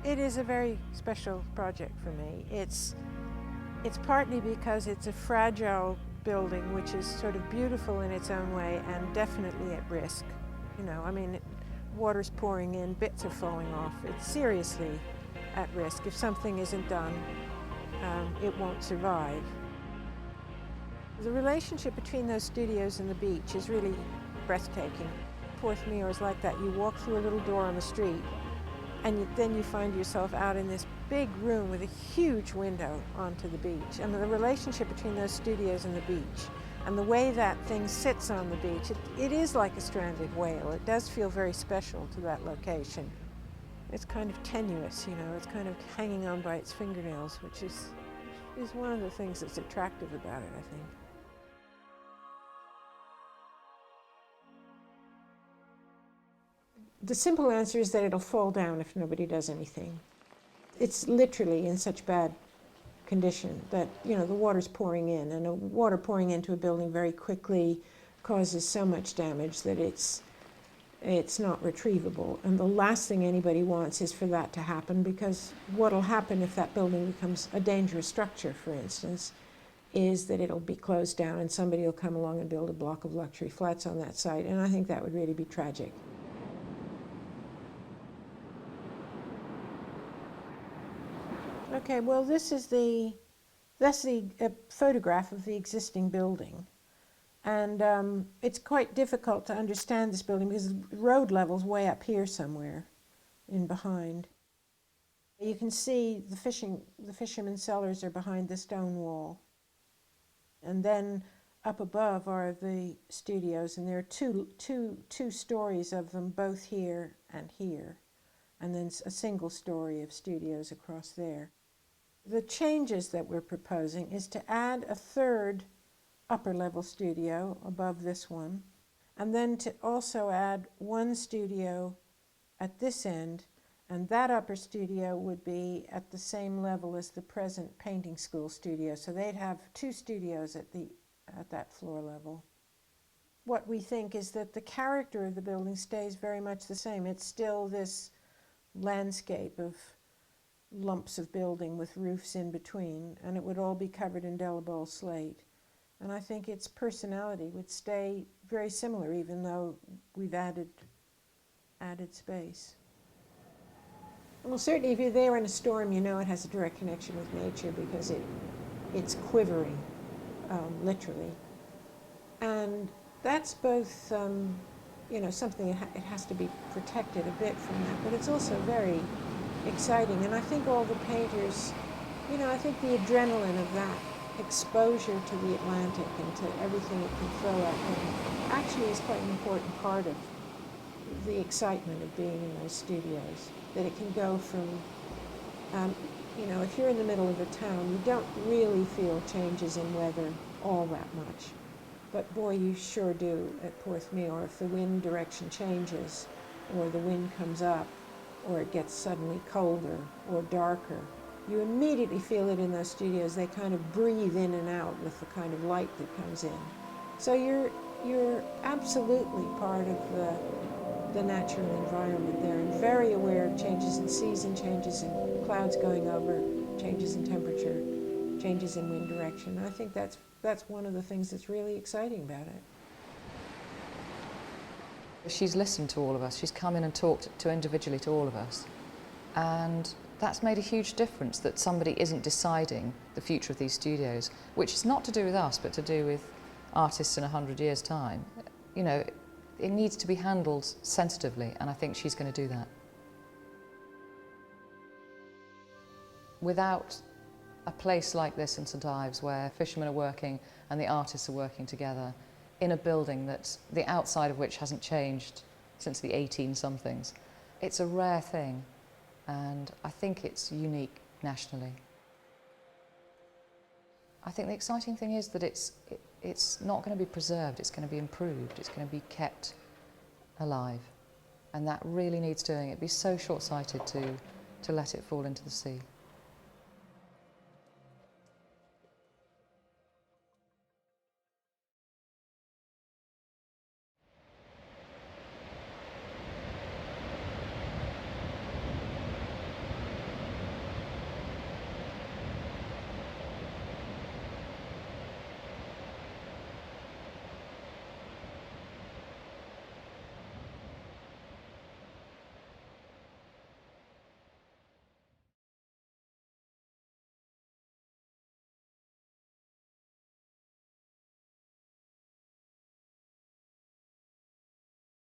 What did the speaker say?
It is a very special project for me. It's partly because it's a fragile building, which is sort of beautiful in its own way and definitely at risk. You know, I mean, water's pouring in, bits are falling off. It's seriously at risk. If something isn't done, it won't survive. The relationship between those studios and the beach is really breathtaking. Porthmeor is like that. You walk through a little door on the street, and then you find yourself out in this big room with a huge window onto the beach. And the relationship between those studios and the beach, and the way that thing sits on the beach, it is like a stranded whale. It does feel very special to that location. It's kind of tenuous, you know, it's kind of hanging on by its fingernails, which is one of the things that's attractive about it, I think. The simple answer is that it'll fall down if nobody does anything. It's literally in such bad condition that, you know, the water's pouring in, and the water pouring into a building very quickly causes so much damage that it's not retrievable. And the last thing anybody wants is for that to happen, because what'll happen if that building becomes a dangerous structure, for instance, is that it'll be closed down and somebody will come along and build a block of luxury flats on that site, and I think that would really be tragic. Okay, well, that's the photograph of the existing building. And it's quite difficult to understand this building because the road level's way up here somewhere in behind. You can see the fishermen's cellars are behind the stone wall. And then up above are the studios, and there are two stories of them, both here and here. And then a single story of studios across there. The changes that we're proposing is to add a third upper level studio above this one, and then to also add one studio at this end, and that upper studio would be at the same level as the present painting school studio, so they'd have two studios at that floor level. What we think is that the character of the building stays very much the same. It's still this landscape of lumps of building with roofs in between, and it would all be covered in indelible slate. And I think its personality would stay very similar, even though we've added space. Well, certainly if you're there in a storm, you know it has a direct connection with nature because it's quivering, literally. And that's both, you know, something it has to be protected a bit from that, but it's also very exciting. And I think all the painters, you know, I think the adrenaline of that exposure to the Atlantic and to everything it can throw at them actually is quite an important part of the excitement of being in those studios. That it can go from, you know, if you're in the middle of a town, you don't really feel changes in weather all that much. But boy, you sure do at Porthmeor. If the wind direction changes, or the wind comes up, or it gets suddenly colder or darker, you immediately feel it in those studios. They kind of breathe in and out with the kind of light that comes in. So you're absolutely part of the natural environment there, and very aware of changes in season, changes in clouds going over, changes in temperature, changes in wind direction. I think that's one of the things that's really exciting about it. She's listened to all of us. She's come in and talked individually to all of us. And that's made a huge difference, that somebody isn't deciding the future of these studios, which is not to do with us, but to do with artists in 100 years' time. You know, it needs to be handled sensitively, and I think she's going to do that. Without a place like this in St Ives, where fishermen are working and the artists are working together, in a building that the outside of which hasn't changed since the 18-somethings. It's a rare thing, and I think it's unique nationally. I think the exciting thing is that it's not going to be preserved, it's going to be improved, it's going to be kept alive, and that really needs doing. It'd be so short-sighted to let it fall into the sea.